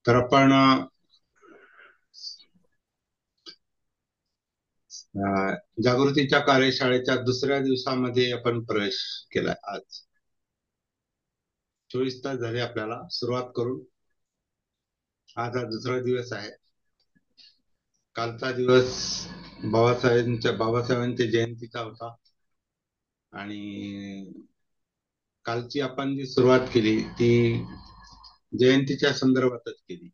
तर आपण जागृतीच्या कार्यशाळेच्या दुसऱ्या दिवसामध्ये आपण प्रवेश केलाय. आज 24 तास झाले आपल्याला सुरुवात करून. आज हा दुसरा दिवस आहे. कालचा दिवस बाबासाहेबांच्या जयंतीचा होता आणि कालची आपण जी सुरुवात केली ती जयंतीच्या संदर्भातच केली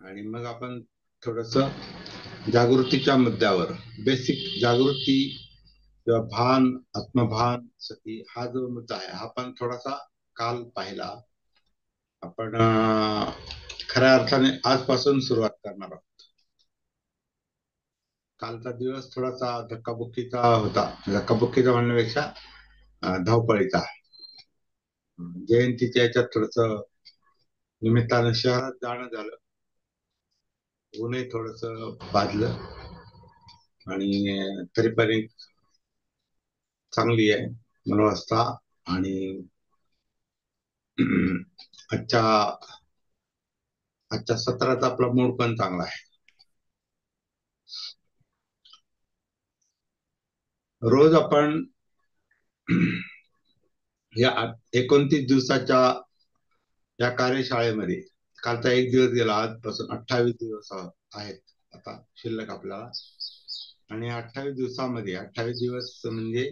आणि मग आपण थोडस जागृतीच्या मुद्द्यावर बेसिक जागृती किंवा भान, आत्मभान, सती हा जो मुद्दा आहे हा पण थोडासा काल पाहिला. आपण खऱ्या अर्थाने आजपासून सुरुवात करणार आहोत. कालचा दिवस थोडासा धक्काबुक्कीचा होता. धक्काबुक्कीचा म्हणण्यापेक्षा धावपळीचा. जयंतीच्या याच्यात थोडस निमित्तानं शहरात जाणं झालं. ऊनही थोडस बाधलं आणि तरी पण एक चांगली आहे मनोवस्था आणि आजच्या सत्राचा आपला मूड पण चांगला आहे. रोज आपण या 29 दिवसाच्या या कार्यशाळेमध्ये कालचा एक दिवस गेला, आजपासून 28 दिवस आहेत आता शिल्लक आपल्याला. आणि 28 दिवसामध्ये 28 दिवस म्हणजे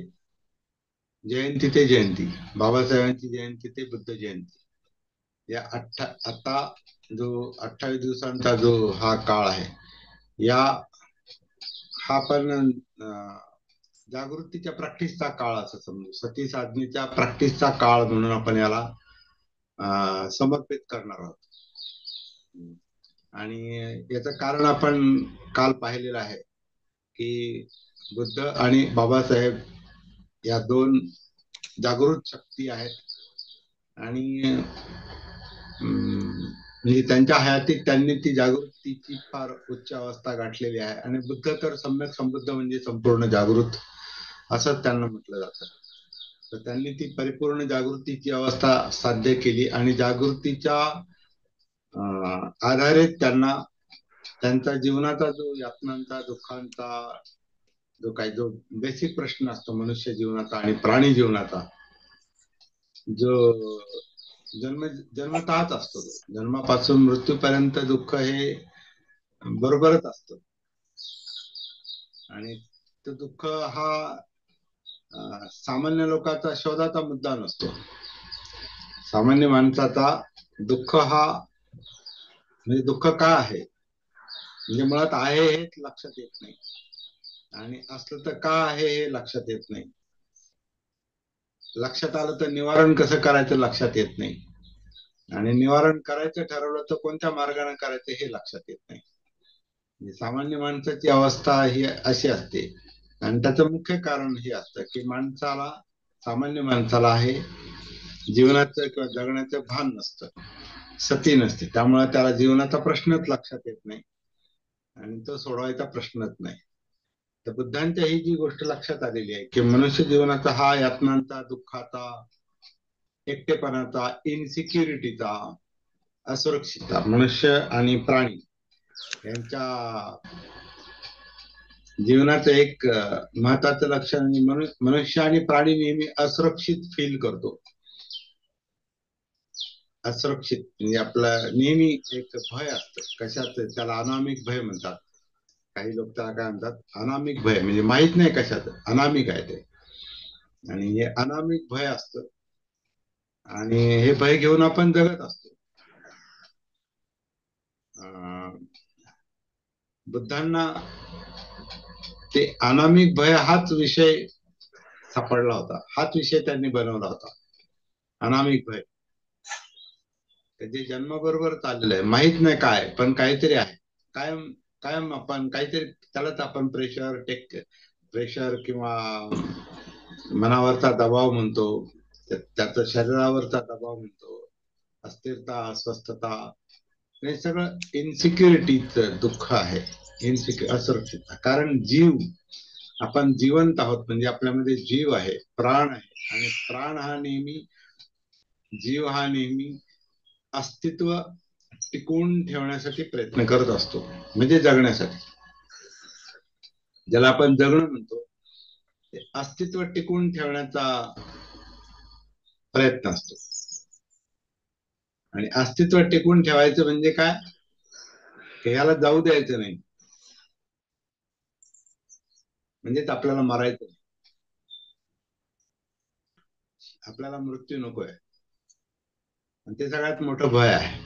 जयंती ते जयंती, बाबासाहेबांची जयंती ते बुद्ध जयंती, या आता जो 28 दिवसांचा जो हा काळ आहे, या हा पण जागृतीच्या प्रॅक्टिसचा काळ असं समजू, सती साधनेच्या प्रॅक्टिसचा काळ म्हणून आपण याला समर्पित करणार आहोत. आणि याचं कारण आपण काल पाहिलेलं आहे की बुद्ध आणि बाबासाहेब या दोन जागृत शक्ती आहेत आणि म्हणजे त्यांच्या हयातीत त्यांनी ती जागृतीची फार उच्च अवस्था गाठलेली आहे. आणि बुद्ध तर सम्यक संबुद्ध म्हणजे संपूर्ण जागृत असं त्यांना म्हटलं जातं. तर त्यांनी ती परिपूर्ण जागृतीची अवस्था साध्य केली आणि जागृतीच्या आधारे त्यांना त्यांचा जीवनाचा जो यातनांचा, दुःखांचा जो बेसिक प्रश्न असतो मनुष्य जीवनाचा आणि प्राणी जीवनाचा, जो जन्मतःच असतो, जन्मापासून मृत्यूपर्यंत दुःख हे बरोबरच असतं. आणि तो दुःख हा सामान्य लोकांचा शोधाचा मुद्दा नसतो. सामान्य माणसाचा दुःख हा म्हणजे दुःख का आहे म्हणजे मुळात आहे हेच लक्षात येत नाही, आणि असलं तर का आहे हे लक्षात येत नाही. लक्षात आलं तर निवारण कसं करायचं लक्षात येत नाही, आणि निवारण करायचं ठरवलं तर कोणत्या मार्गाने करायचं हे लक्षात येत नाही. सामान्य माणसाची अवस्था ही अशी असते. आणि त्याचं मुख्य कारण हे असतं की सामान्य माणसाला आहे जीवनाचं किंवा जगण्याचं भान नसतं, सती नसते. त्यामुळे त्याला जीवनाचा प्रश्नच लक्षात येत नाही आणि तो सोडवायचा प्रश्नच नाही. तर बुद्धांच्या ही जी गोष्ट लक्षात आलेली आहे की मनुष्य जीवनाचा हा यातनांचा, दुःखाचा, एकटेपणाचा, इनसिक्युरिटीचा, असुरक्षितता, मनुष्य आणि प्राणी यांच्या जीवनाचं एक महत्वाचं लक्षण, मनुष्य आणि प्राणी नेहमी असुरक्षित फील करतो. असुरक्षित म्हणजे आपला नेहमी एक भय असतं. कशाचं? त्याला अनामिक भय म्हणतात. काही लोक त्याला काय म्हणतात, अनामिक भय, म्हणजे माहित नाही कशाचं, अनामिक आहे ते. आणि हे अनामिक भय असतं आणि हे भय घेऊन आपण जगत असतो. बुद्धांना ते अनामिक भय हाच विषय सापडला होता, हाच विषय त्यांनी बनवला होता, अनामिक भय. जे जन्माबरोबर चाललेलं आहे, माहित नाही काय, पण काहीतरी आहे. कायम कायम आपण काहीतरी, त्यालाच आपण प्रेशर किंवा मनावरचा दबाव म्हणतो, त्याचा शरीरावरचा दबाव म्हणतो, अस्थिरता, अस्वस्थता, हे सगळं इन्सिक्युरिटीचं दुःख आहे, असुरक्षितता. कारण आपण जिवंत आहोत, म्हणजे आपल्यामध्ये जीव आहे, प्राण आहे, आणि जीव हा नेहमी अस्तित्व टिकवून ठेवण्यासाठी प्रयत्न करत असतो, म्हणजे जगण्यासाठी. ज्याला आपण जगणं म्हणतो, ते अस्तित्व टिकवून ठेवण्याचा प्रयत्न असतो. आणि अस्तित्व टिकवून ठेवायचं म्हणजे काय, की ह्याला जाऊ द्यायचं नाही, म्हणजेच आपल्याला मरायचं नाही. आपल्याला मृत्यू नकोय, आणि ते सगळ्यात मोठं भय आहे.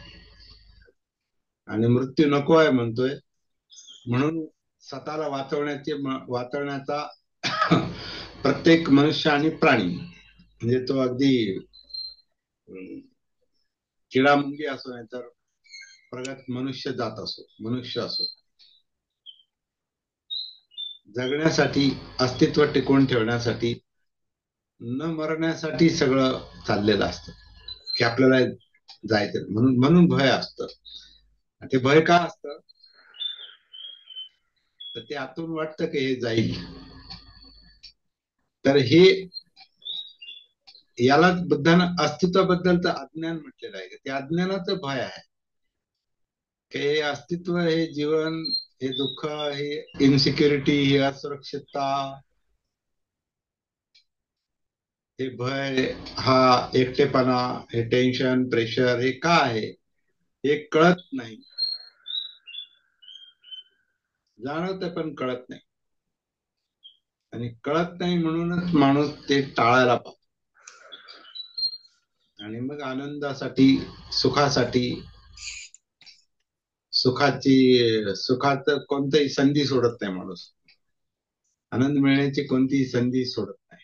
आणि मृत्यू नको आहे म्हणतोय म्हणून स्वतःला वाचवण्याचा प्रत्येक मनुष्य आणि प्राणी, म्हणजे तो अगदी किडा मुंगी असो, नाही तर प्रगत मनुष्य जात असो, मनुष्य असो, जगण्यासाठी, अस्तित्व टिकवून ठेवण्यासाठी, न मरण्यासाठी सगळं चाललेलं असतं, की आपल्याला जायचं. म्हणून भय असतं. ते भय का असतं, तर ते आतून वाटतं की हे जाईल. तर हे, याला बुद्धानं अस्तित्वाबद्दलचं अज्ञान म्हटलेलं आहे. ते अज्ञानाचं भय आहे, की हे अस्तित्व, हे जीवन, हे दुःख, हे इनसिक्युरिटी, ही असुरक्षितता, हे भय, हा एकटेपणा, हे टेन्शन, प्रेशर, हे का आहे, हे कळत नाही. जाणवतं पण कळत नाही. आणि कळत नाही म्हणूनच माणूस ते टाळायला पाहतो. आणि मग आनंदासाठी, सुखासाठी, सुखाचं कोणतीही संधी सोडत नाही माणूस. आनंद मिळण्याची कोणतीही संधी सोडत नाही.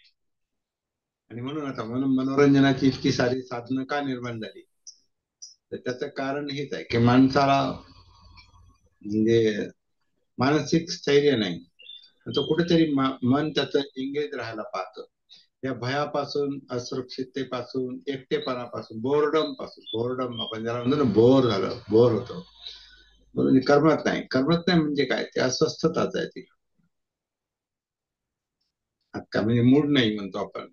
आणि म्हणून आता मनोरंजनाची इतकी सारी साधनं का निर्माण झाली, तर त्याचं कारण हेच आहे की माणसाला, म्हणजे मानसिक स्थैर्य नाही. तो कुठेतरी मन त्याचं एंगेज राहायला पाहतं. या भयापासून, असुरक्षिततेपासून, एकटेपणापासून, बोर्डम आपण ज्याला म्हणतो ना, बोर होतो, म्हणून करमत नाही म्हणजे काय, ते अस्वस्थताच आहे ती. आता म्हणजे मूड नाही म्हणतो आपण,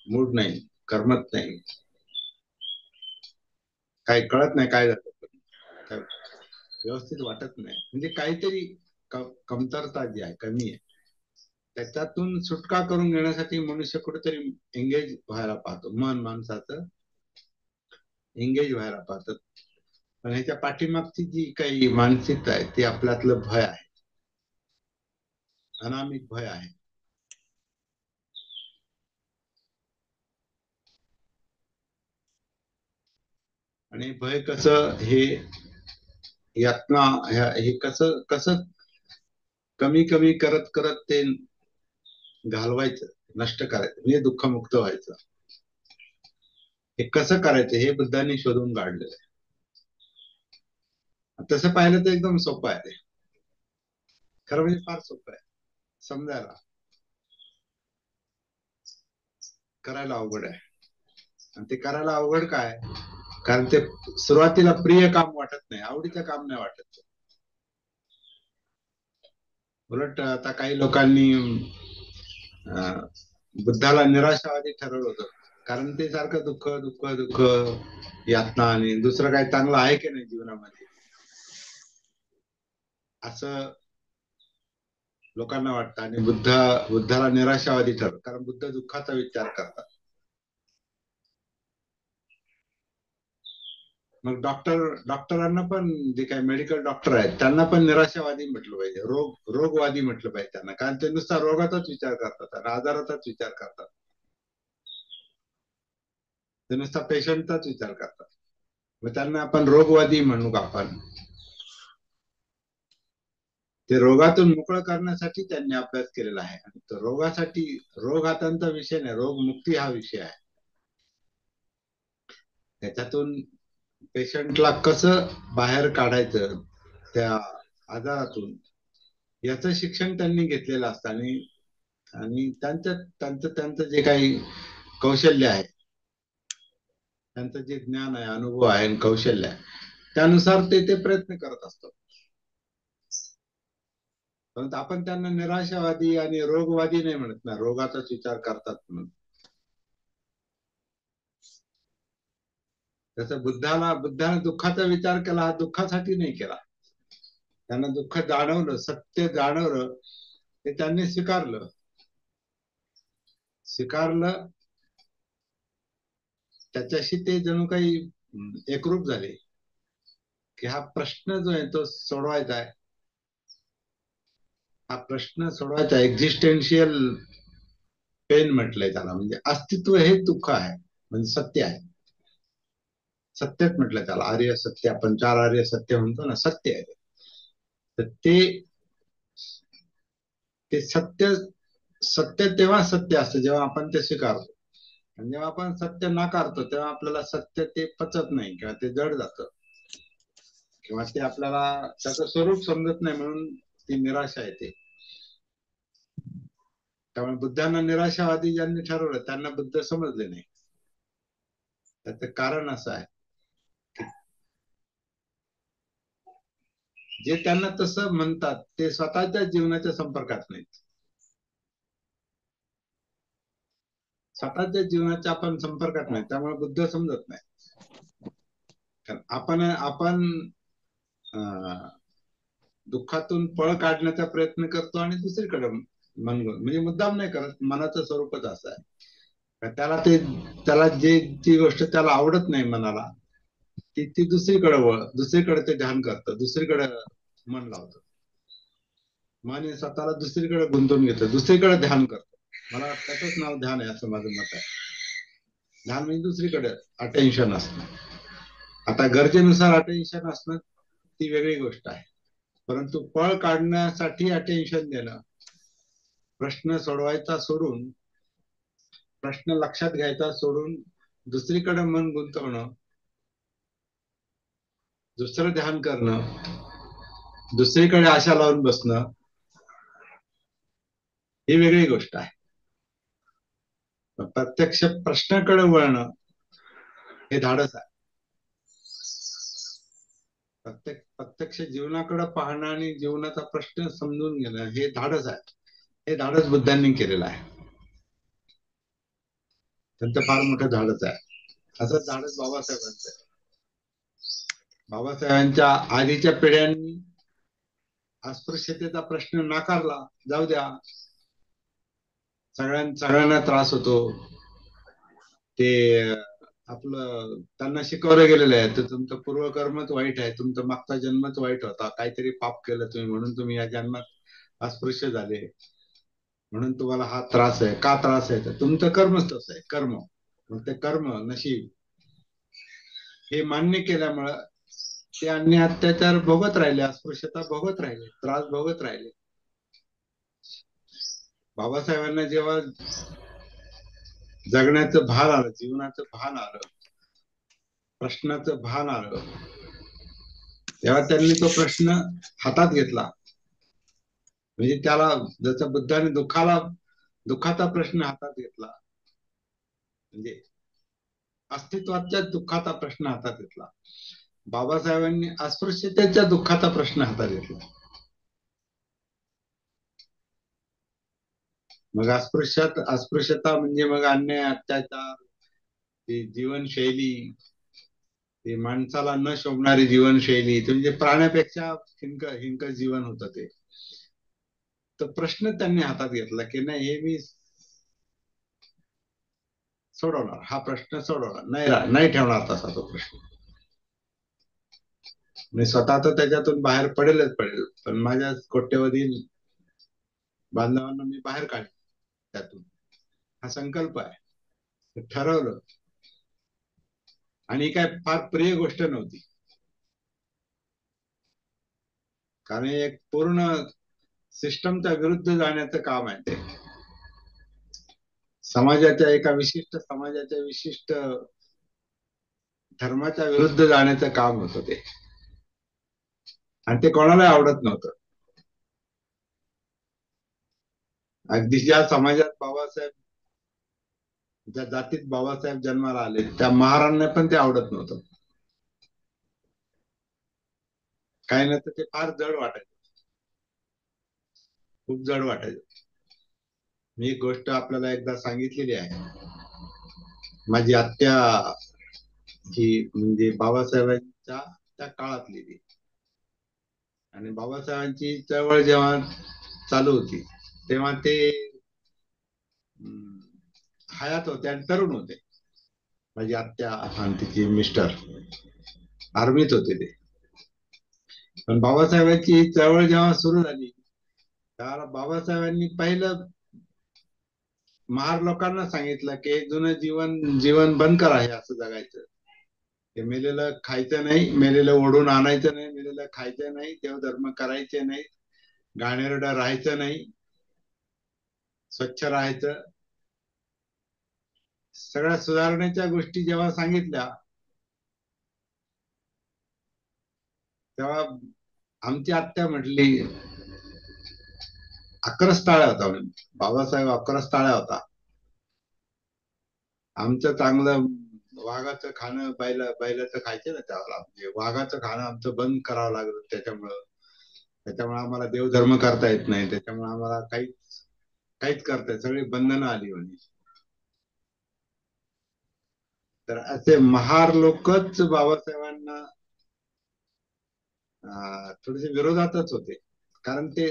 मूड नाही, करमत नाही, काय कळत नाही काय झालं, काय व्यवस्थित वाटत नाही, म्हणजे काहीतरी कमतरता जी आहे, कमी आहे. त्याच्यातून सुटका करून घेण्यासाठी मनुष्य कुठेतरी एंगेज व्हायला पाहतो, माणसाचं एंगेज व्हायला पाहतात. पण ह्याच्या पाठीमागची जी काही मानसिकता आहे, ती आपल्यातलं भय आहे, अनामिक भय आहे. आणि भय कसं, हे यातना, हे कसं कसं कमी कमी करत करत ते घालवायचं, नष्ट करायचं, म्हणजे दुःखमुक्त व्हायचं. हे कसं करायचं, हे बुद्धांनी शोधून काढलेलं आहे. तसं पाहिलं तर एकदम सोपं आहे ते, खरं म्हणजे फार सोपं आहे समजायला, करायला अवघड आहे. आणि ते करायला अवघड काय, कारण ते सुरुवातीला प्रिय काम वाटत नाही, आवडीचं काम नाही वाटत. उलट आता काही लोकांनी बुद्धाला निराशावादी ठरवलं होतं, कारण ते सारखं दुःख दुःख दुःख, यातना, आणि दुसरं काही चांगलं आहे की नाही जीवनामध्ये, असं लोकांना वाटतं. आणि बुद्धाला निराशावादी ठरवलं, कारण बुद्ध दुःखाचा विचार करतात. मग डॉक्टरांना पण, जे काही मेडिकल डॉक्टर आहेत, त्यांना पण निराशावादी म्हटलं पाहिजे, रोगवादी म्हटलं पाहिजे त्यांना, कारण ते नुसता रोगाचाच विचार करतात आणि आजाराचाच विचार करतात, ते नुसता पेशंटचाच विचार करतात. मग त्यांना आपण रोगवादी म्हणू का आपण. ते रोगातून मोकळं करण्यासाठी त्यांनी अभ्यास केलेला आहे. आणि तो रोगासाठी, रोग हा त्यांचा विषय नाही, रोगमुक्ती हा विषय आहे. त्याच्यातून पेशंटला कसं बाहेर काढायचं त्या आजारातून, याचं शिक्षण त्यांनी घेतलेलं असतं. आणि त्यांचं जे काही कौशल्य आहे, त्यांचं जे ज्ञान आहे, अनुभव आहे आणि कौशल्य आहे, त्यानुसार ते प्रयत्न करत असतात. परंतु आपण त्यांना निराशावादी आणि रोगवादी नाही म्हणत ना, रोगाचाच विचार करतात म्हणून. तसं बुद्धाने दुःखाचा विचार केला, हा दुःखासाठी नाही केला. त्यांना दुःख जाणवलं, सत्य जाणवलं, ते त्यांनी स्वीकारलं. त्याच्याशी ते जणू काही एकरूप झाले, की हा प्रश्न जो आहे तो सोडवायचा आहे. हा प्रश्न सोडवायचा, एक्झिस्टेन्शियल पेन म्हटलंय त्याला, म्हणजे अस्तित्व हे दुःख आहे, म्हणजे सत्य आहे. सत्यच म्हटलंय त्याला, आर्य सत्य. आपण 4 आर्य सत्य म्हणतो ना, सत्य आहे. तर ते सत्य, सत्य तेव्हा सत्य असतं जेव्हा आपण ते स्वीकारतो. आणि जेव्हा आपण सत्य नाकारतो तेव्हा आपल्याला सत्य ते पचत नाही, किंवा ते जड जातं, किंवा ते आपल्याला त्याचं स्वरूप समजत नाही, म्हणून ती निराशा येते. त्यामुळे बुद्धांना निराशावादी ज्यांनी ठरवलं त्यांना बुद्ध समजले नाही. त्याचं कारण असं आहे, जे त्यांना तसं म्हणतात ते स्वतःच्या जीवनाच्या संपर्कात नाहीत. स्वतःच्या जीवनाच्या आपण संपर्कात नाही, त्यामुळे बुद्ध समजत नाही. कारण आपण दुःखातून पळ काढण्याचा प्रयत्न करतो आणि दुसरीकडे मन, म्हणजे मुद्दाम नाही करत, मनाचं स्वरूपच असं आहे. त्याला जी गोष्ट त्याला आवडत नाही मनाला, ती दुसरीकडे ते ध्यान करतं, दुसरीकडे मन लावतं. मन हे स्वतःला दुसरीकडे गुंतवून घेतं, दुसरीकडे ध्यान करतं. मला त्याचंच नाव ध्यान आहे असं माझं मत आहे. ध्यान म्हणजे दुसरीकडे अटेन्शन असणं. आता गरजेनुसार अटेन्शन असणं ती वेगळी गोष्ट आहे, परंतु पळ काढण्यासाठी अटेन्शन देणं, प्रश्न सोडवायचा सोडून, प्रश्न लक्षात घ्यायचा सोडून दुसरीकडे मन गुंतवणं, दुसरं ध्यान करणं, दुसरीकडे आशा लावून बसणं, ही वेगळी गोष्ट आहे. प्रत्यक्ष प्रश्नाकडे वळणं हे धाडस आहे. प्रत्यक्ष जीवनाकडे पाहणं आणि जीवनाचा प्रश्न समजून घेणं हे धाडस आहे. हे धाडस बुद्धांनी केलेलं आहे. त्यांचं फार मोठं धाडस आहे. असं धाडस बाबासाहेबांचं आहे. बाबासाहेबांच्या आधीच्या पिढ्यांनी अस्पृश्यतेचा प्रश्न नाकारला, जाऊ द्या, सगळ्यांना त्रास होतो, ते आपलं त्यांना शिकवलं गेलेलं आहे, तर तुमचं पूर्वकर्मच वाईट आहे, तुमचा मागचा जन्मच वाईट होता, काहीतरी पाप केलं तुम्ही म्हणून तुम्ही या जन्मात अस्पृश्य झाले, म्हणून तुम्हाला हा त्रास आहे. का त्रास आहे? तर तुमचं कर्मच तसं आहे, कर्म. मग ते कर्म, नशीब हे मान्य केल्यामुळं ते अन्य अत्याचार भोगत राहिले, अस्पृश्यता भोगत राहिले, त्रास भोगत राहिले. बाबासाहेबांना जेव्हा जगण्याचं भान आलं, जीवनाचं भान आलं, प्रश्नाचं भान आलं, तेव्हा त्यांनी तो प्रश्न हातात घेतला. म्हणजे त्याला जसं बुद्धाने दुःखाचा प्रश्न हातात घेतला, म्हणजे अस्तित्वाच्या दुःखाचा प्रश्न हातात घेतला, बाबासाहेबांनी अस्पृश्यतेच्या दुःखाचा प्रश्न हातात घेतला. मग अस्पृश्यता म्हणजे मग अन्याय, अत्याचार, ती जीवनशैली, ती माणसाला न शोभणारी जीवनशैली, म्हणजे प्राण्यापेक्षा हिंक जीवन होतं ते. तर प्रश्न त्यांनी हातात घेतला की नाही, हे मी सोडवणार, हा प्रश्न सोडवणार, नाही ठेवणार तसा तो प्रश्न. मी स्वतः तर त्याच्यातून बाहेर पडेल, पण माझ्या कोट्यवधी बांधवांना मी बाहेर काढेल त्यातून, हा संकल्प आहे. ठरवलं, आणि काय फार प्रिय गोष्ट नव्हती, कारण एक पूर्ण सिस्टमच्या विरुद्ध जाण्याचं काम आहे ते. समाजाच्या विशिष्ट धर्माच्या विरुद्ध जाण्याचं काम होतं ते, आणि ते कोणाला आवडत नव्हतं. अगदी ज्या समाजात ज्या जातीत बाबासाहेब जन्माला आले त्या महारांना पण ते आवडत नव्हतं. काही नाही तर ते फार जड वाटायचं, खूप जड वाटायचं. मी एक गोष्ट आपल्याला एकदा सांगितलेली आहे. माझी आत्या ही म्हणजे बाबासाहेबांच्या त्या काळातली ती. आणि बाबासाहेबांची चळवळ जेव्हा चालू होती तेव्हा ते अं, हयात होते आणि तरुण होते. माझी आत्या आणि तिचे मिस्टर आर्मीत होते ते. पण बाबासाहेबांची चळवळ जेव्हा सुरू झाली त्यावेळेला बाबासाहेबांनी पहिलं महार लोकांना सांगितलं की हे जुनं जीवन जीवन बंद करा, हे असं जगायचं. ते मेलेलं खायचं नाही, मेलेलं ओढून आणायचं नाही, मेलेलं खायचं नाही, देवधर्म करायचे नाही, घाणेरडं राहायचं नाही, स्वच्छ राहायचं. सगळ्या सुधारण्याच्या गोष्टी जेव्हा सांगितल्या तेव्हा आमची आत्या म्हटली, अकरच टाळ्या होता म्हणे. बाबासाहेब अकरच टाळ्या होता. आमचं चांगलं वाघाचं खाणं बैलाचं खायचं ना त्यावेळेला, म्हणजे वाघाचं खाणं आमचं बंद करावं लागलं त्याच्यामुळं. त्याच्यामुळे आम्हाला देवधर्म करता येत नाही, त्याच्यामुळे आम्हाला काहीच काहीच करता येत, सगळी बंधनं आली म्हणे. तर असे महार लोकच बाबासाहेबांना थोडेसे विरोधातच होते. कारण ते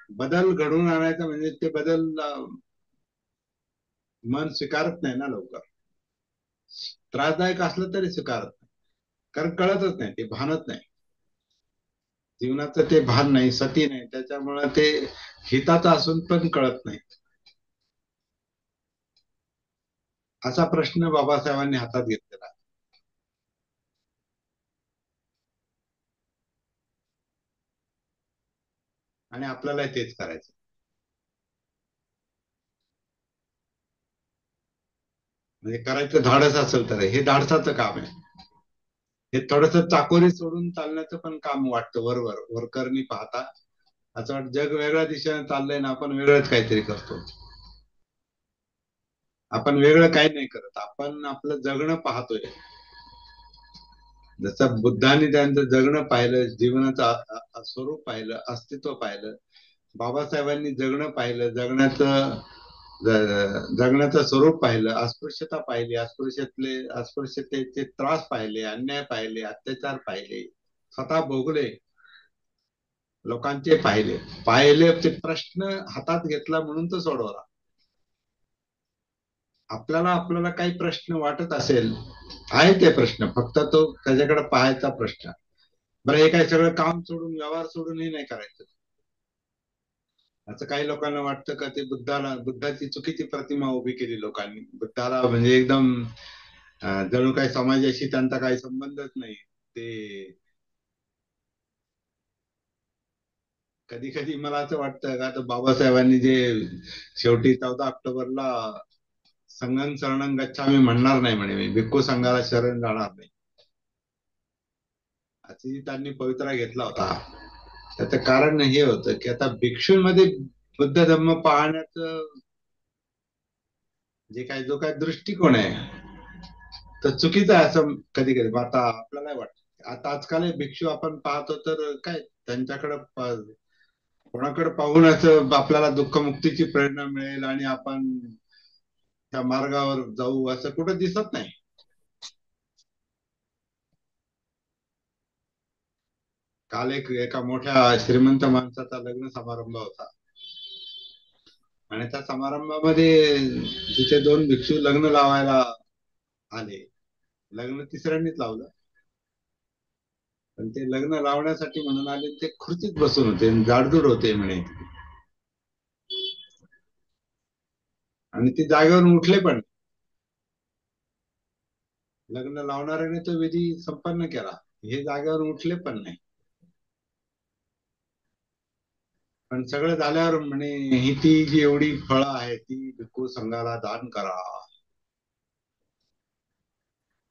बदल घडवून आणायचा म्हणजे ते बदल मन स्वीकारत नाही ना लवकर. त्रासदायक असलं तरी स्वीकारत नाही, कारण कळतच नाही, ते भानच नाही. जीवनाचं ते भान नाही, सती नाही, त्याच्यामुळे ते हिताचं असून पण कळत नाही. असा प्रश्न बाबासाहेबांनी हातात घेतलेला. आणि आपल्याला तेच करायचं. म्हणजे करायचं धाडस असेल तर हे धाडसाचं काम आहे. हे थोडस चाकोरी सोडून चालण्याचं पण काम वाटतं वरवर वरकरणी पाहता. असं वाटतं जग वेगळ्या दिशेने चाललंय ना आपण वेगळंच काहीतरी करतो. आपण वेगळं काही नाही करत, आपण आपलं जगणं पाहतोय. जसं बुद्धांनी त्यांचं जगणं पाहिलं, जीवनाचं स्वरूप पाहिलं, अस्तित्व पाहिलं. बाबासाहेबांनी जगणं पाहिलं, जगण्याचं स्वरूप पाहिलं, अस्पृश्यता पाहिली, अस्पृश्यतेचे त्रास पाहिले, अन्याय पाहिले, अत्याचार पाहिले, स्वतः भोगले, लोकांचे पाहिले. पाहिले ते प्रश्न हातात घेतला म्हणून तो सोडवला. आपल्याला काही प्रश्न वाटत असेल, आहे ते प्रश्न, फक्त तो त्याच्याकडे पाहायचा प्रश्न. बरं हे काय सगळं काम सोडून व्यवहार सोडून हे नाही करायचं. असं काही लोकांना वाटतं का ते बुद्धाची चुकीची प्रतिमा उभी केली लोकांनी, बुद्धाला म्हणजे एकदम जणू काही समाजाशी त्यांचा काही संबंधच नाही. ते कधी कधी मला असं वाटतं का तर बाबासाहेबांनी जे शेवटी 14 ऑक्टोबरला संघं शरणं गच्छामी म्हणणार नाही म्हणे, मी भिक्खू संघाला शरण जाणार नाही, अशी त्यांनी पवित्रा घेतला होता. त्याचं कारण हे होतं की आता भिक्षूंमध्ये बुद्ध धर्म पाहण्याचं जे काही जो काही दृष्टिकोन आहे तर चुकीचं आहे असं कधी कधी आता आपल्याला वाटतं. आता आजकाल भिक्षू आपण पाहतो तर काय त्यांच्याकडे कोणाकडे पाहून असं आपल्याला दुःखमुक्तीची प्रेरणा मिळेल आणि आपण त्या मार्गावर जाऊ असं कुठं दिसत नाही. काल एका मोठ्या श्रीमंत माणसाचा लग्न समारंभ होता आणि त्या समारंभामध्ये तिथे 2 भिक्षू लग्न लावायला आले. लग्न तिसऱ्यांनीच लावलं, पण ते लग्न लावण्यासाठी म्हणून आले, ते खुर्चीत बसून होते, जाडजूड होते म्हणे, आणि ते जागेवरून उठले पण. लग्न लावणाऱ्याने तो विधी संपन्न केला, हे जागेवर उठले पण नाही. पण सगळं झाल्यावर म्हणे ही ती जी एवढी फळं आहे ती भिक्खू संघाला दान करा.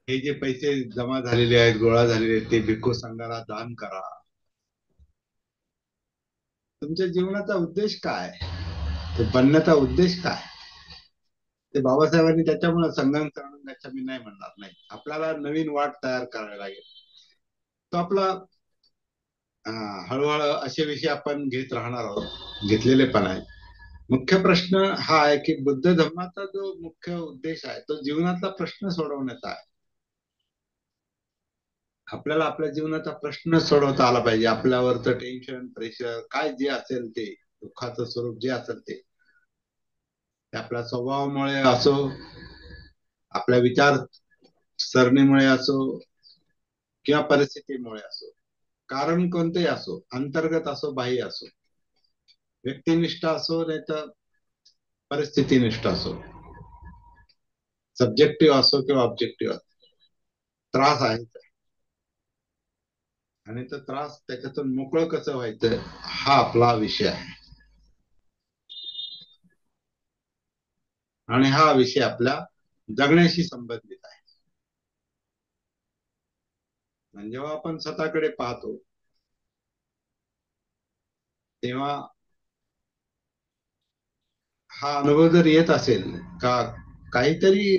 हे जे पैसे जमा झालेले आहेत, गोळा झालेले आहेत, ते भिक्खू संघाला दान करा. तुमच्या जीवनाचा उद्देश काय, ते बनण्याचा उद्देश काय? ते बाबासाहेबांनी त्याच्यामुळे संघन करणं मी नाही म्हणणार नाही. आपल्याला नवीन वाट तयार करावी लागेल. तो आपला हळूहळू असे विषय आपण घेत राहणार आहोत, घेतलेले पण आहे. मुख्य प्रश्न हा आहे की बुद्ध धर्माचा जो मुख्य उद्देश आहे तो जीवनातला प्रश्न सोडवण्याचा आहे. आपल्याला आपल्या जीवनाचा प्रश्न सोडवता आला पाहिजे. आपल्यावरचं टेन्शन, प्रेशर काय जे असेल ते, दुःखाचं स्वरूप जे असेल ते आपल्या स्वभावामुळे असो, आपल्या विचार सरणीमुळे असो किंवा परिस्थितीमुळे असो, कारण कोणतेही असो, अंतर्गत असो बाह्य असो, व्यक्तिनिष्ठ असो नाही तर परिस्थितीनिष्ठ असो, सब्जेक्टिव्ह असो किंवा ऑब्जेक्टिव्ह असो, त्रास आहे. आणि तो त्रास त्याच्यातून मोकळं कसं व्हायचं हा आपला विषय आहे. आणि हा विषय आपल्या जगण्याशी संबंधित आहे. आणि जेव्हा आपण स्वतःकडे पाहतो तेव्हा हा अनुभव जर येत असेल का काहीतरी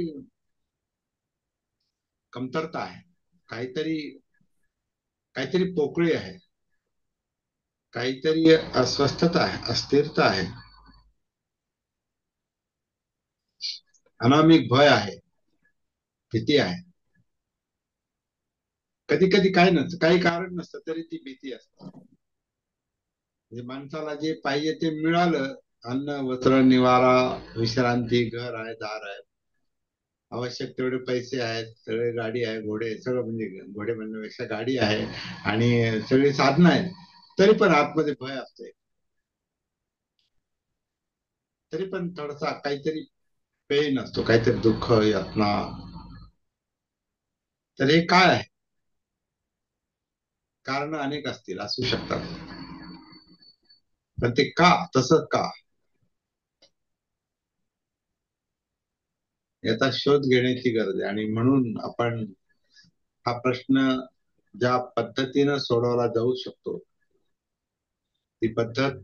कमतरता आहे, काहीतरी काहीतरी पोकळी आहे, काहीतरी अस्वस्थता आहे, अस्थिरता आहे, अनामिक भय आहे, भीती आहे. कधी कधी काय नसतं, काही कारण नसतं तरी ती भीती असते. म्हणजे माणसाला जे पाहिजे ते मिळालं, अन्न वस्त्र निवारा विश्रांती, घर आहे, दार आहे, आवश्यक तेवढे पैसे आहेत, सगळे गाडी आहे, घोडे सगळं, म्हणजे घोडे म्हणण्यापेक्षा गाडी आहे आणि सगळी साधनं आहेत, तरी पण आतमध्ये भय असते. तरी पण थोडासा काहीतरी पेन असतो, काहीतरी दुःख, यातना. तर हे काय आहे? कारण अनेक असतील, असू शकतात, पण ते का तसं का, याचा शोध घेण्याची गरज आहे. आणि म्हणून आपण हा प्रश्न ज्या पद्धतीनं सोडवला जाऊ शकतो, ती पद्धत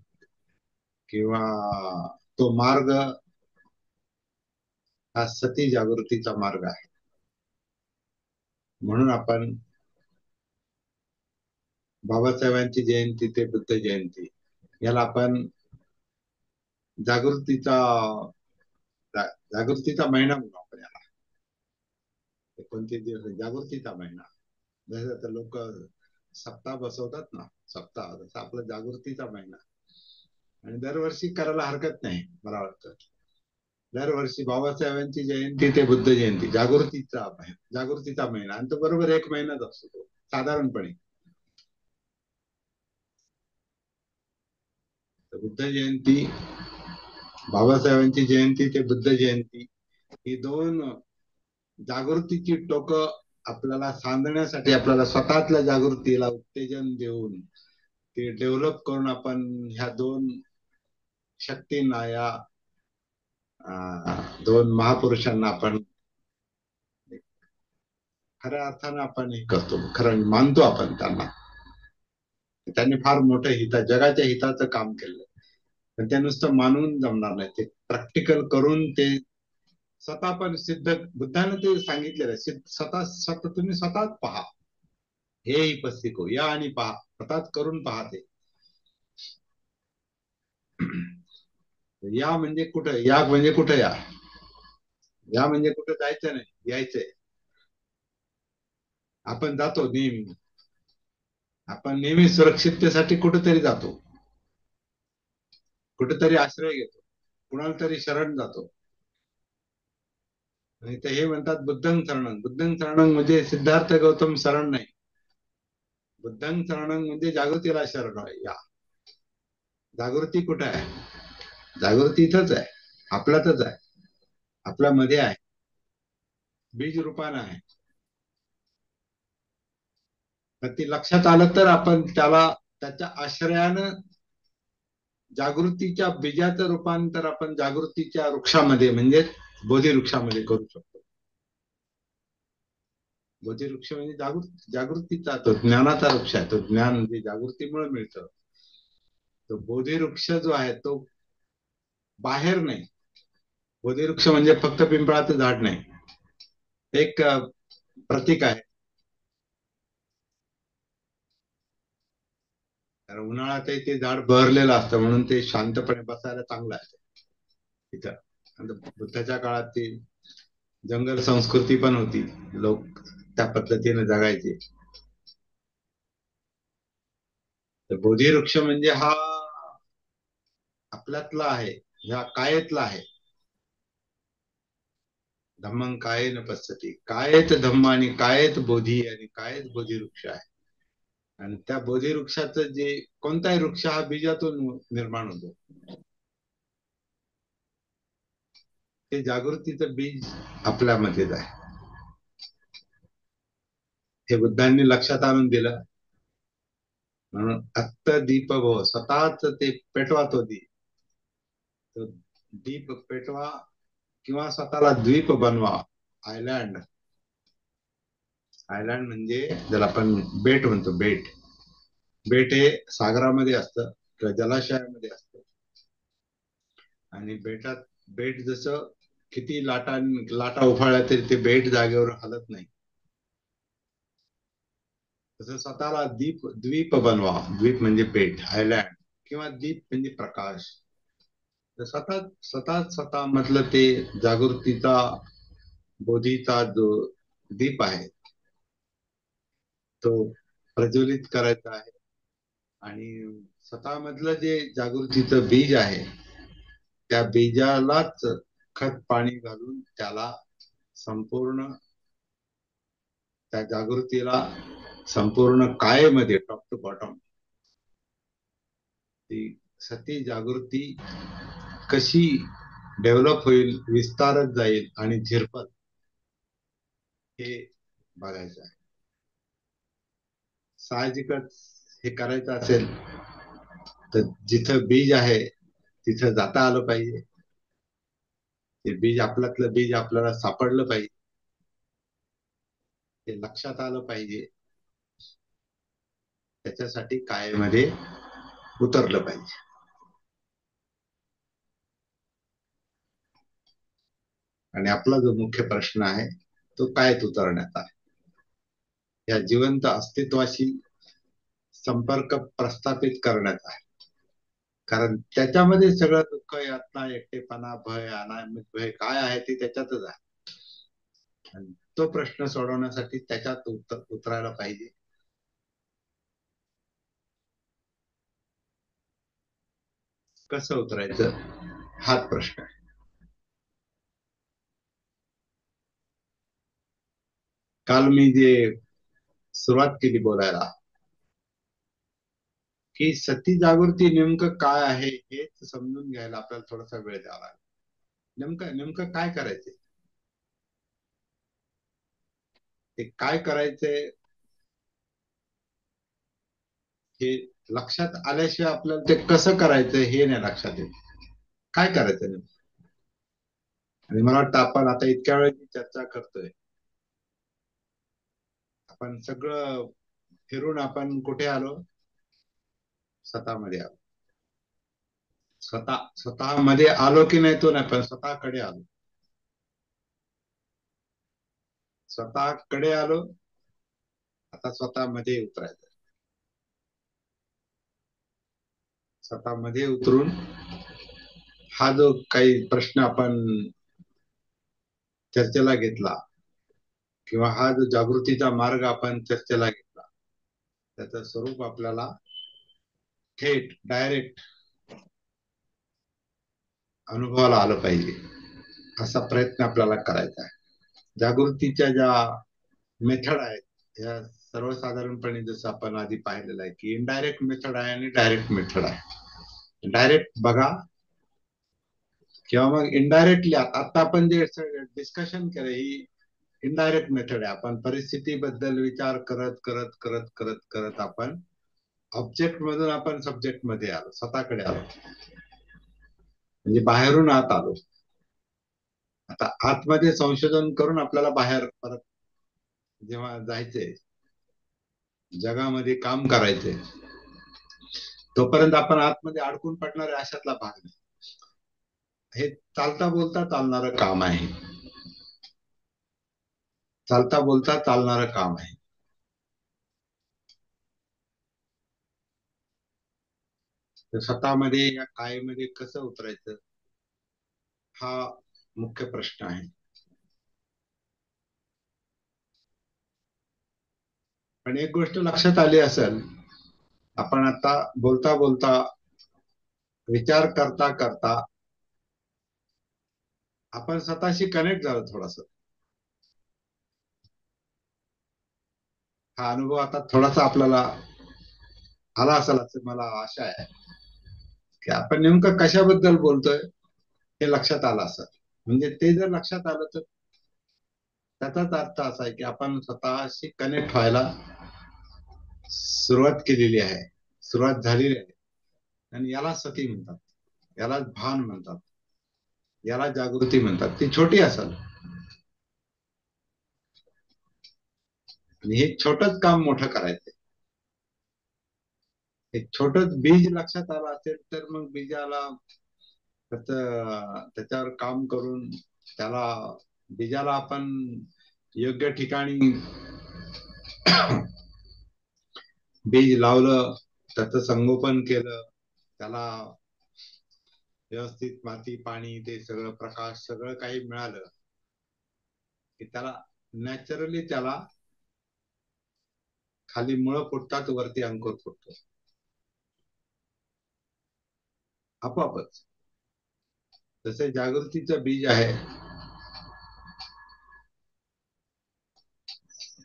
किंवा तो मार्ग हा सती जागृतीचा मार्ग आहे. म्हणून आपण बाबासाहेबांची जयंती ते बुद्ध जयंती याला आपण जागृतीचा जागृतीचा महिना म्हणू आपण याला. कोणते दिवस जागृतीचा महिना, जसं आता लोक सप्ताह बसवतात ना, सप्ताह तसं आपला जागृतीचा महिना. आणि दरवर्षी करायला हरकत नाही मला वाटतं. दरवर्षी बाबासाहेबांची जयंती ते बुद्ध जयंती, जागृतीचा महिना, आणि तो बरोबर एक महिनाच असतो तो साधारणपणे. बुद्ध जयंती, बाबासाहेबांची जयंती ते बुद्ध जयंती, ही दोन जागृतीची टोक आपल्याला सांधण्यासाठी, आपल्याला स्वतःतल्या जागृतीला उत्तेजन देऊन ते डेव्हलप करून आपण ह्या दोन शक्तींना, या दोन महापुरुषांना आपण खऱ्या अर्थानं आपण हे करतो, खरं मानतो आपण त्यांना. त्यांनी फार मोठं जगाच्या हिताचं काम केलं. पण ते नुसतं मानून जमणार नाही, ते प्रॅक्टिकल करून ते स्वतः पण सिद्ध. बुद्धाने ते सांगितलेलं आहे, स्वतः स्वतः तुम्ही स्वतःच पहा, हे ही पस्तिको या आणि पहा, स्वतःच करून पहा ते. या म्हणजे कुठं, या म्हणजे कुठं, या म्हणजे कुठं जायचं नाही, यायचंय. आपण जातो नेहमी, आपण नेहमी सुरक्षिततेसाठी कुठेतरी जातो, कुठेतरी आश्रय घेतो, कुणाला तरी शरण जातो. आणि ते हे म्हणतात बुद्धं शरणं, बुद्धं शरणं म्हणजे सिद्धार्थ गौतम शरण नाही. बुद्धं शरणं म्हणजे जागृतीला शरण आहे. या जागृती कुठे आहे? जागृती इथंच आहे, आपल्यातच आहे, आपल्यामध्ये आहे, बीज रूपानं आहे. तर ती लक्षात आलं तर आपण त्याला त्याच्या आश्रयानं जागृतीच्या बीजाचं रूपांतर आपण जागृतीच्या वृक्षामध्ये म्हणजे बोधिवृक्षामध्ये करू शकतो. बोधिवृक्ष म्हणजे जागृतीचा, तो ज्ञानाचा वृक्ष आहे. तो ज्ञान म्हणजे जागृतीमुळे मिळतं. तो बोधिवृक्ष जो आहे तो बाहेर नाही. बोधिवृक्ष म्हणजे फक्त पिंपळाचं झाड नाही, एक प्रतीक आहे. कारण उन्हाळ्यातही ते झाड बहरलेलं असतं म्हणून ते शांतपणे बसायला चांगलं आहे तिथं. आणि बुद्धाच्या काळात ती जंगल संस्कृती पण होती, लोक त्या पद्धतीने जगायचे. तर बोधिवृक्ष म्हणजे हा आपल्यातला आहे, ह्या कायेतला आहे. धम्मं कायेन पश्यति, कायेत धम्म आणि कायेत बोधी आणि कायेत बोधिवृक्ष आहे. आणि त्या बोधिवृक्षाचं जे कोणताही वृक्ष हा बीजातून निर्माण होतो. ते जागृतीचं बीज आपल्यामध्येच आहे. हे बुद्धांनी लक्षात आणून दिलं. म्हणून अत्त दीप भव, स्वतःच ते पेटवा तो दीप. तो दीप पेटवा किंवा स्वतःला द्वीप बनवा. आयलँड, आयलँड म्हणजे ज्याला आपण बेट म्हणतो, बेट. बेट हे सागरामध्ये असतं किंवा जलाशयामध्ये असतं. आणि बेटात, बेट जसं किती लाटा उफाळल्या तरी ते बेट जागेवर हलत नाही. तसं स्वतःला द्वीप बनवा. द्वीप म्हणजे बेट, आयलँड, किंवा दीप म्हणजे प्रकाश. तर स्वतः मधलं ते जागृतीचा, बोधीचा जो दीप आहे तो प्रज्वलित करायचा आहे. आणि स्वतः मधलं जे जागृतीचं बीज आहे त्या बीजालाच खत पाणी घालून त्याला संपूर्ण, त्या जागृतीला संपूर्ण कायेमध्ये टॉप टू बॉटम ती सती जागृती कशी डेव्हलप होईल, विस्तारत जाईल आणि झिरपल, हे बघायचं आहे. साहजिकच हे करायचं असेल तर जिथं बीज आहे तिथं जाता आलं पाहिजे. ते बीज, आपल्यातलं बीज आपल्याला सापडलं पाहिजे, ते लक्षात आलं पाहिजे. त्याच्यासाठी कायेमध्ये उतरलं पाहिजे. आणि आपला जो मुख्य प्रश्न आहे तो कायेत उतरण्याचा आहे. या जिवंत अस्तित्वाशी संपर्क प्रस्थापित करण्याचा आहे. कारण त्याच्यामध्ये सगळं दुःख, यातना, एकटेपणा, भय, अनामित भय काय आहे ते त्याच्यातच आहे. आणि तो प्रश्न सोडवण्यासाठी त्याच्यात उतरायला पाहिजे. कसं उतरायचं हाच प्रश्न आहे. काल मी जे सुरुवात केली बोलायला की सती जागृती नेमकं काय आहे हेच समजून घ्यायला आपल्याला थोडासा वेळ द्यावा लागेल. नेमकं नेमकं काय करायचंय, ते काय करायचंय हे लक्षात आल्याशिवाय आपल्याला ते कसं करायचं हे नाही लक्षात येत. काय करायचं नेमकं. आणि मला वाटतं आपण आता इतक्या वेळेची चर्चा करतोय, आपण सगळं फिरून आपण कुठे आलो, स्वतःमध्ये आलो. स्वतःमध्ये आलो की नाही तो नाही, पण स्वतःकडे आलो. स्वतःकडे आलो, आता स्वतःमध्ये उतरायचं. स्वतःमध्ये उतरून हा जो काही प्रश्न आपण चर्चेला घेतला किंवा हा जो जागृतीचा मार्ग आपण चर्चेला घेतला त्याचं स्वरूप आपल्याला थेट, डायरेक्ट अनुभवाला आलं पाहिजे, असा प्रयत्न आपल्याला करायचा आहे. जागृतीच्या ज्या मेथड आहेत या सर्वसाधारणपणे जसं आपण आधी पाहिलेलं आहे की इनडायरेक्ट मेथड आहे आणि डायरेक्ट मेथड आहे. डायरेक्ट बघा किंवा मग इनडायरेक्टली, आता आपण जे डिस्कशन केलं ही इनडायरेक्ट मेथड आहे. आपण परिस्थितीबद्दल विचार करत करत करत करत करत आपण ऑब्जेक्ट मधून आपण सब्जेक्ट मध्ये आलो, स्वतःकडे आलो, म्हणजे बाहेरून आत आलो. आता आतमध्ये संशोधन करून आपल्याला बाहेर परत जेव्हा जायचंय, जगामध्ये काम करायचंय, तोपर्यंत आपण आतमध्ये अडकून पडणार अशातला भाग नाही. हे चालता बोलता चालणारं काम आहे. चालता बोलता चालणारं काम आहे. तर स्वतःमध्ये या कायमध्ये कसं उतरायचं हा मुख्य प्रश्न आहे. पण एक गोष्ट लक्षात आली असेल, आपण आता बोलता बोलता, विचार करता करता आपण स्वतःशी कनेक्ट झालो थोडस. हा अनुभव आता थोडासा आपल्याला आला असेल असं मला आशा आहे, की आपण नेमकं कशाबद्दल बोलतोय हे लक्षात आलं असं. म्हणजे ते जर लक्षात आलं तर त्याचाच अर्थ असा आहे की आपण स्वतःशी कनेक्ट व्हायला सुरुवात केलेली आहे, सुरुवात झालेली आहे. आणि याला सती म्हणतात, याला भान म्हणतात, याला जागृती म्हणतात. ती छोटी असेल आणि हे छोटच काम मोठं करायचं. एक छोटच बीज लक्षात आलं असेल तर मग बीजाला त्याच्यावर काम करून त्याला, बीजाला आपण योग्य ठिकाणी बीज लावलं, त्याचं संगोपन केलं, त्याला व्यवस्थित माती पाणी ते सगळं प्रकाश सगळं काही मिळालं की त्याला नॅचरली त्याला खाली मुळं फुटतात, वरती अंकुर फुटतो आपोआपच. जसे जागृतीचं बीज आहे,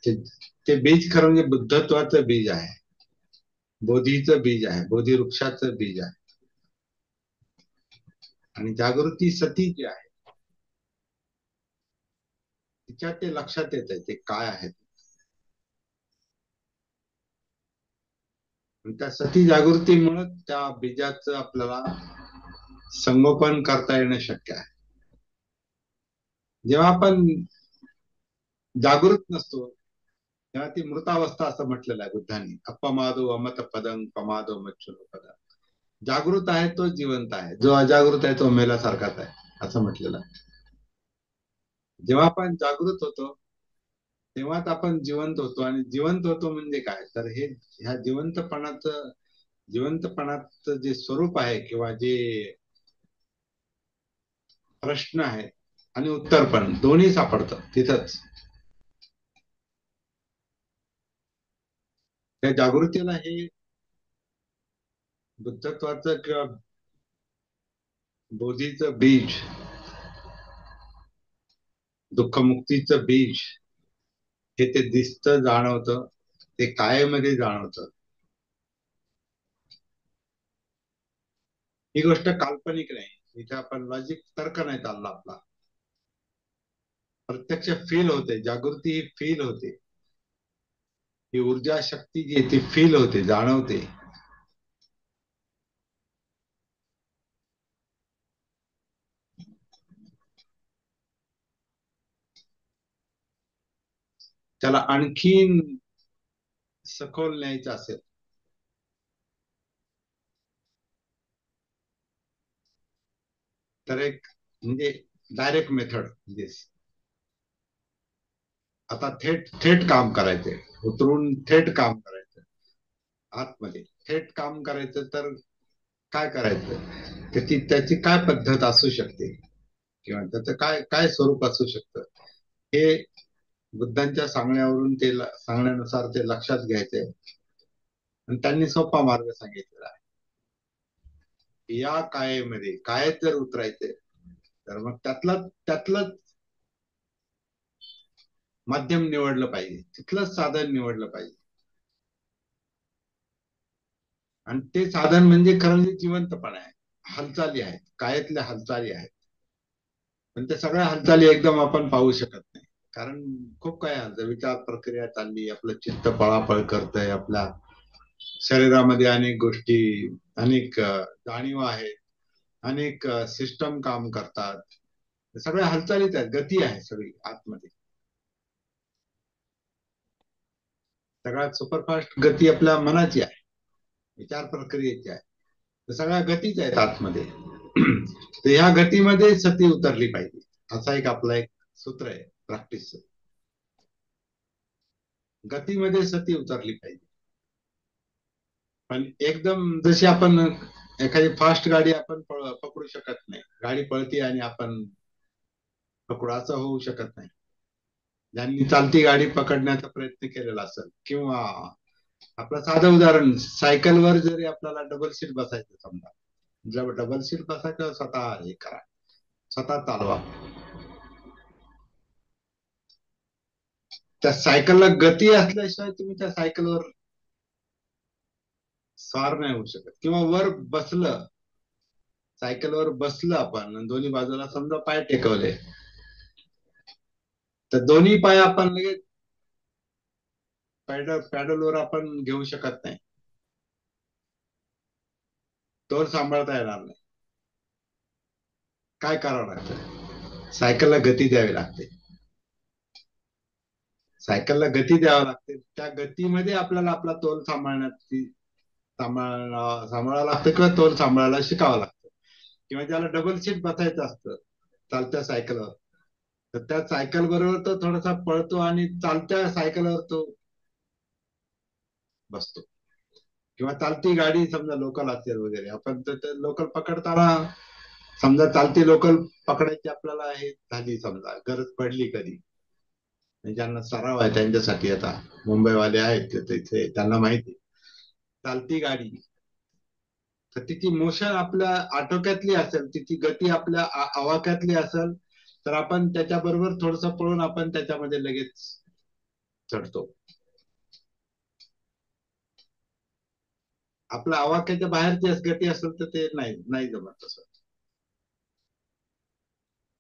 ते, ते बीज खरं म्हणजे बुद्धत्वाचं बीज आहे, बोधीचं बीज आहे, बोधी वृक्षाचं बीज आहे. आणि जागृती सती जी आहे तिच्यात ते लक्षात येत आहे ते काय आहे. त्या सती जागृतीमुळे त्या बीजाचं आपल्याला संगोपन करता येणं शक्य आहे. जेव्हा आपण जागृत नसतो तेव्हा ती मृतावस्था असं म्हटलेलं आहे बुद्धांनी. अपमादो अमत पदं पमादो मच्छुनो पदं. जागृत आहे तो जिवंत आहे, जो अजागृत आहे तो मेल्यासारखाच आहे असं म्हटलेलं आहे. जेव्हा आपण जागृत होतो तेव्हाच आपण जिवंत होतो. आणि जिवंत होतो म्हणजे काय तर हे, ह्या जिवंतपणाचं जे स्वरूप आहे किंवा जे प्रश्न आहे आणि उत्तर पण दोन्ही सापडतं तिथंच. त्या जागृतीला हे बुद्धत्वाचं किंवा बोधीचं बीज, दुःखमुक्तीचं बीज हे ते दिसतं, जाणवतं, ते कायेमध्ये जाणवतं. ही गोष्ट काल्पनिक नाही, इथे आपण लॉजिक तर्क नाही चालला आपला, प्रत्यक्ष फील होते. जागृती ही फील होते, ही ऊर्जा शक्ती जी आहे ती फील होते, जाणवते. त्याला आणखीन सखोल न्यायचं असेल तर एक म्हणजे डायरेक्ट मेथड दिस. आता थेट थेट काम करायचंय, उतरून थेट काम करायचं, आतमध्ये थेट काम करायचं तर काय करायचं, त्याची त्याची काय पद्धत असू शकते किंवा त्याचं काय काय स्वरूप असू शकतं हे बुद्धांच्या सांगण्यावरून सांगण्यानुसार ते लक्षात घ्यायचंय. आणि त्यांनी सोपा मार्ग सांगितलेला आहे. या कायेमध्ये कायेत जर उतरायचे तर मग त्यातलंच माध्यम निवडलं पाहिजे, तिथलंच साधन निवडलं पाहिजे. आणि ते साधन म्हणजे खरं म्हणजे जिवंतपणा आहे, हालचाली आहेत, कायेतल्या हालचाली आहेत. पण त्या सगळ्या हालचाली एकदम आपण पाहू शकत नाही, कारण खूप काय हालतं, विचार प्रक्रिया चालली, आपलं चित्त पळापळ करतंय, आपल्या शरीरामध्ये अनेक गोष्टी, अनेक जाणीव आहेत, अनेक सिस्टम काम करतात. सगळ्या हालचालीच आहेत, गती आहे सगळी आतमध्ये. सगळ्यात सुपरफास्ट गती आपल्या मनाची आहे, विचार प्रक्रियेची आहे. तर सगळ्या गतीच आहेत आतमध्ये. तर ह्या गतीमध्ये सती उतरली पाहिजे, असा एक आपला एक सूत्र आहे प्रॅक्टिस. गतीमध्ये सती उतरली पाहिजे. पण एकदम जशी आपण एखादी फास्ट गाडी आपण पकडू शकत नाही, गाडी पळती आणि आपण पकडू असं होऊ शकत नाही. ज्यांनी चालती गाडी पकडण्याचा प्रयत्न केलेला असेल किंवा आपलं साधं उदाहरण, सायकलवर जरी आपल्याला डबल सीट बसायचं समजा, जर डबल सीट बसायचं, स्वतः हे करा, स्वतः चालवा. त्या सायकलला गती असल्याशिवाय तुम्ही त्या सायकलवर स्वार नाही होऊ शकत. किंवा वर बसलं, सायकलवर बसलं आपण, दोन्ही बाजूला समजा पाय टेकवले, तर दोन्ही पाय आपण लगेच पॅडलवर आपण घेऊ शकत नाही, तोल सांभाळता येणार नाही. काय करावं लागतं? सायकलला गती द्यावी लागते. सायकलला गती द्यावी लागते. त्या गतीमध्ये आपल्याला आपला तोल सांभाळावं लागतं, किंवा तोल सांभाळायला शिकावं लागतं. किंवा ज्याला डबल सीट बसायचं असतं चालत्या सायकलवर, तर त्या सायकल बरोबर तो थोडासा पळतो आणि चालत्या सायकलवर तो बसतो. किंवा चालती गाडी समजा लोकल असेल वगैरे, आपण तर लोकल पकडताना समजा चालती लोकल पकडायची आपल्याला हे झाली, समजा गरज पडली कधी, ज्यांना सराव आहे त्यांच्यासाठी, आता मुंबईवाले आहेत तिथे, त्यांना माहिती चालती गाडी, तर तिची मोशन आपल्या आटोक्यातली असेल, तिची गती आपल्या आवाक्यातली असेल, तर आपण त्याच्याबरोबर थोडस पळून आपण त्याच्यामध्ये लगेच चढतो. आपल्या आवाक्याच्या बाहेरची गती असेल तर ते नाही नाही जमत तसं.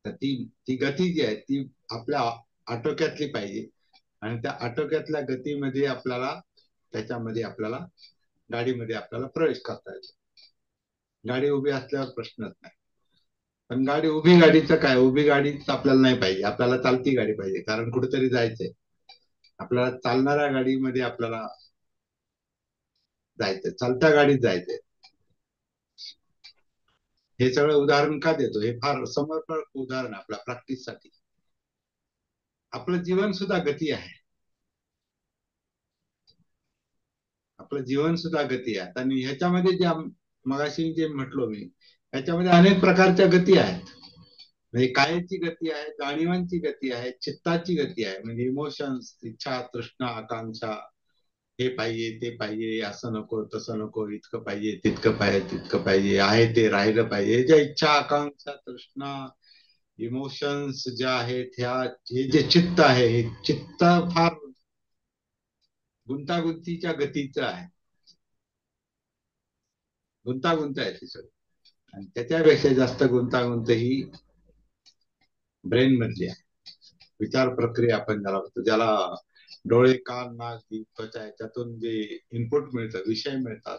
तर ती ती गती जी आहे ती आपल्या आटोक्यातली पाहिजे, आणि त्या आटोक्यातल्या गतीमध्ये आपल्याला, त्याच्यामध्ये आपल्याला, गाडीमध्ये आपल्याला प्रवेश करता येतो. गाडी उभी असल्यावर प्रश्नच नाही. पण उभी गाडीचं काय, उभी गाडीच आपल्याला नाही पाहिजे, आपल्याला चालती गाडी पाहिजे, कारण कुठेतरी जायचंय आपल्याला, चालणाऱ्या गाडीमध्ये आपल्याला जायचंय, चालत्या गाडीत जायचंय. हे सगळं उदाहरण का देतो, हे फार समर्पक उदाहरण आपल्या प्रॅक्टिस साठी. आपलं जीवन सुद्धा गती आहे, आपलं जीवन सुद्धा गती आहे. आणि ह्याच्यामध्ये ज्या मगाशी जे म्हटलो मी, ह्याच्यामध्ये अनेक प्रकारच्या गती आहेत. म्हणजे कायाची गती आहे, जाणीवांची गती आहे, चित्ताची गती आहे, म्हणजे इमोशन्स, इच्छा, तृष्णा, आकांक्षा, हे पाहिजे, ते पाहिजे, असं नको, तसं नको, इतकं पाहिजे, तितकं पाहिजे, तितकं पाहिजे, आहे ते राहिलं पाहिजे, ज्या इच्छा, आकांक्षा, तृष्णा, इमोशन्स ज्या आहेत, ह्या, हे जे चित्त आहे, हे चित्त फार गुंतागुंतीच्या गतीचं आहे, गुंतागुंत आहे ती सगळी. आणि त्याच्यापेक्षा जास्त गुंतागुंत ही ब्रेन मधली आहे. विचार प्रक्रिया आपण ज्याला म्हणतो, ज्याला डोळे, कान, नाक, जीभ, त्वचा, याच्यातून जे इनपुट मिळतं, विषय मिळतात,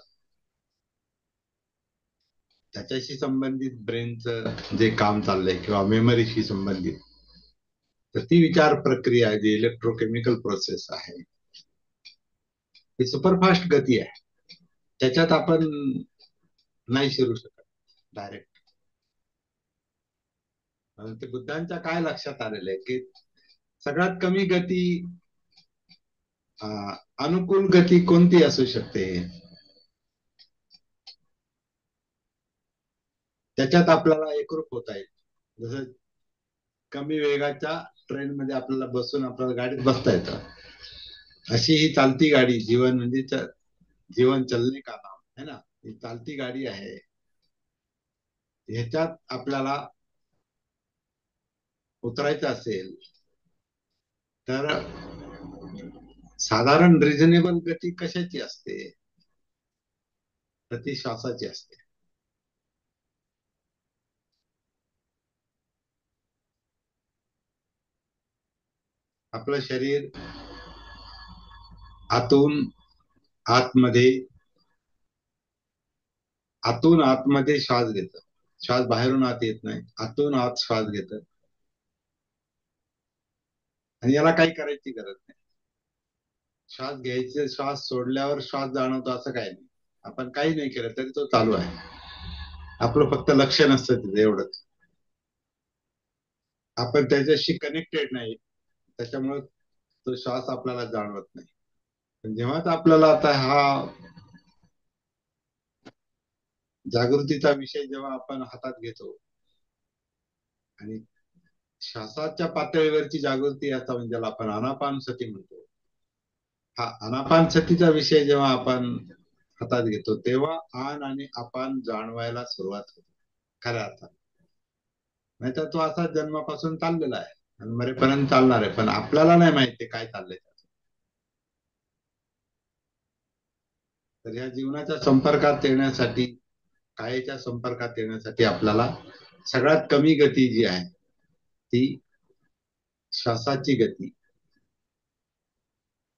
त्याच्याशी संबंधित ब्रेनचं जे काम चाललंय, किंवा मेमरीशी संबंधित, तर ती विचार प्रक्रिया, जी इलेक्ट्रोकेमिकल प्रोसेस आहे, ही सुपरफास्ट गती आहे. त्याच्यात आपण नाही शिरू शकत डायरेक्ट. ते बुद्धांच्या काय लक्षात आलेलं आहे, की सगळ्यात कमी गती, अनुकूल गती कोणती असू शकते, त्याच्यात आपल्याला एकरूप होता येईल. जसं कमी वेगाच्या ट्रेन मध्ये आपल्याला बसून आपल्याला गाडीत बसता येतं, अशी ही चालती गाडी, जीवन म्हणजे जीवन चलने का नाम है ना, ही चालती गाडी आहे. ह्याच्यात आपल्याला उतरायचं असेल, तर साधारण रिझनेबल गती कशाची असते, तर ती श्वासाची असते. आपलं शरीर आतून आतमध्ये, आतून आतमध्ये श्वास घेतं, श्वास बाहेरून आत येत नाही, आतून आत श्वास घेतं, आणि याला काही करायची गरज नाही. श्वास घ्यायचे, श्वास सोडल्यावर श्वास जाणवतो, असं काही नाही. आपण काही नाही केलं तरी तो चालू आहे, आपलं फक्त लक्ष नसतं तिथे, एवढंच. आपण त्याच्याशी कनेक्टेड नाही, त्याच्यामुळे तो श्वास आपल्याला जाणवत नाही. पण जेव्हाच आपल्याला आता हा जागृतीचा विषय जेव्हा आपण हातात घेतो, आणि श्वासाच्या पातळीवरची जागृती, आता म्हणजे ज्याला आपण आनापानसती म्हणतो, हा अनापानसतीचा विषय जेव्हा आपण हातात घेतो तेव्हा आन आणि अपान जाणवायला सुरुवात होते खऱ्या अर्थात. नाहीतर तो असा जन्मापासून चाललेला आहे आणि मरेपर्यंत चालणार आहे, पण आपल्याला नाही माहिती काय चाललंय. तर या जीवनाच्या संपर्कात येण्यासाठी, कायेच्या संपर्कात येण्यासाठी आपल्याला सगळ्यात कमी गती जी आहे ती श्वासाची गती.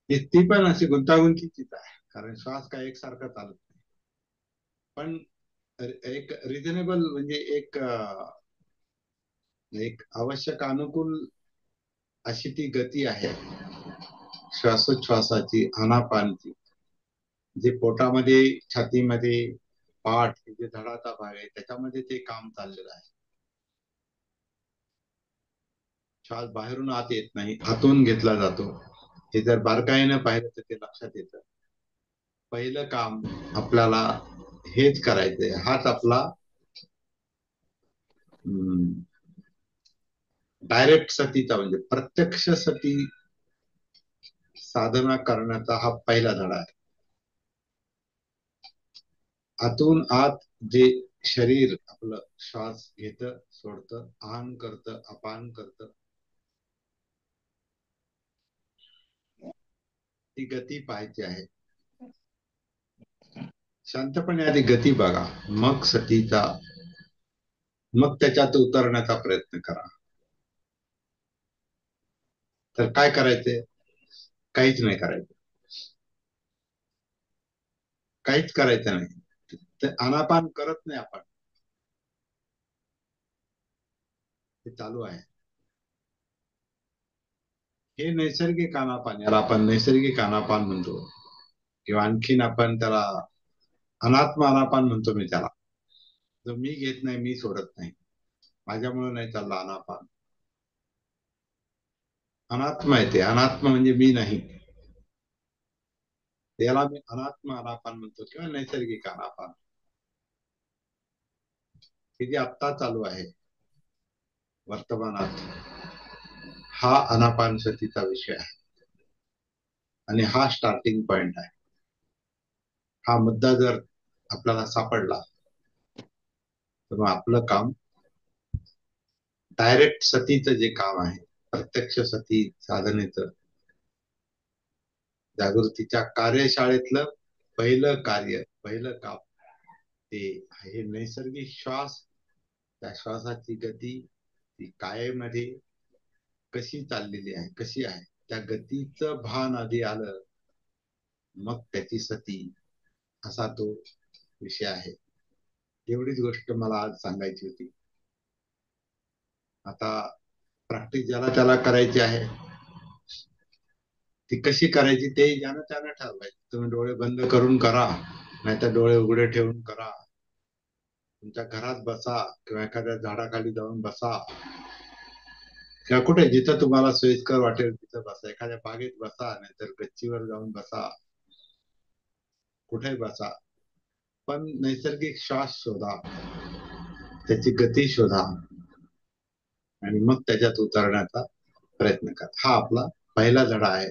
ती पण अशी गुंतागुंतीचीच आहे, कारण श्वास काय एकसारखा चालत नाही. पण एक रिझनेबल म्हणजे एक आवश्यक अनुकूल अशी ती गती आहे श्वासोच्छवासाची, आनापानची. जे पोटामध्ये, छातीमध्ये, पाठ जे धडाचा भाग आहे त्याच्यामध्ये ते काम चाललेलं आहे. श्वास बाहेरून आत येत नाही, आतून घेतला जातो. हे जर बारकाईनं पाहिलं तर ते लक्षात येतं. पहिलं काम आपल्याला हेच करायचंय, हाच आपला डायरेक्ट सतीचा म्हणजे प्रत्यक्ष सती साधना करण्याचा हा पहिला धडा आहे. आतून आत जे शरीर आपलं श्वास घेत सोडत, आन करत, अपान करत, ती गती पाहायची आहे. शांतपणे आधी गती बघा, मग सतीचा, मग त्याच्यात उतरण्याचा प्रयत्न करा. तर काय करायचंय? काहीच नाही करायचं, काहीच करायचं नाही. तर आनापान करत नाही आपण, ते चालू आहे. हे नैसर्गिक आनापान, याला आपण नैसर्गिक आनापान म्हणतो, किंवा आणखीन आपण त्याला अनात्म आनापान म्हणतो मी त्याला. जो मी घेत नाही, मी सोडत नाही, माझ्यामुळे नाही चालला अनापान. अनात्म आहे ते, अनात्म म्हणजे मी नाही, त्याला मी अनात्म आनापान म्हणतो किंवा नैसर्गिक आनापान. हे जे आत्ता चालू आहे वर्तमानात, हा अनापान सतीचा विषय आहे आणि हा स्टार्टिंग पॉइंट आहे. हा मुद्दा जर आपल्याला सापडला तर मग आपलं काम, डायरेक्ट सतीचं जे काम आहे, प्रत्यक्ष सती साधनेचं, जागृतीच्या कार्यशाळेतलं पहिलं कार्य, पहिलं काम ते आहे नैसर्गिक श्वास. त्या श्वासाची गती ती कायेमध्ये कशी चाललेली आहे, कशी आहे, त्या गतीचं भान आधी आलं, मग त्याची सती, असा तो विषय आहे. एवढीच गोष्ट मला आज सांगायची होती. आता प्रॅक्टिस ज्याला त्याला करायची आहे, ती कशी करायची ते ज्यानं त्यानं ठरवायचं. तुम्ही डोळे बंद करून करा, नाहीतर डोळे उघडे ठेवून करा, तुमच्या घरात बसा किंवा एखाद्या झाडाखाली जाऊन बसा, किंवा कुठे जिथं तुम्हाला सोयीस्कर वाटेल तिथं बसा. एखाद्या बागेत बसा, नाहीतर गच्चीवर जाऊन बसा, कुठेही बसा. पण नैसर्गिक श्वास शोधा, त्याची गती शोधा आणि मग त्याच्यात उतरण्याचा प्रयत्न करा. हा आपला पहिला धडा आहे.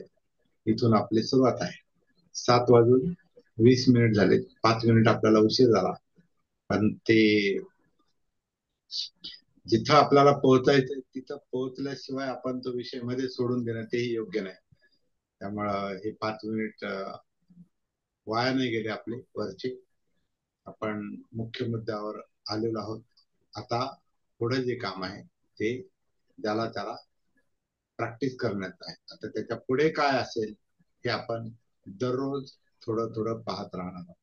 इथून आपली सुरुवात आहे. 7:20 झाले, 5 मिनिट आपल्याला उशीर झाला, पण ते जिथं आपल्याला पोहोचायचं तिथं पोहोचल्याशिवाय आपण तो विषय मध्ये सोडून देणं तेही योग्य नाही. त्यामुळं हे 5 मिनिट वाया नाही गेले आपले वरचे. आपण मुख्य मुद्द्यावर आलेलो आहोत. आता पुढे जे काम आहे ते ज्याला त्याला प्रॅक्टिस करण्यात आहे. आता त्याच्या पुढे काय असेल हे आपण दररोज थोडं थोडं पाहत राहणार आहोत.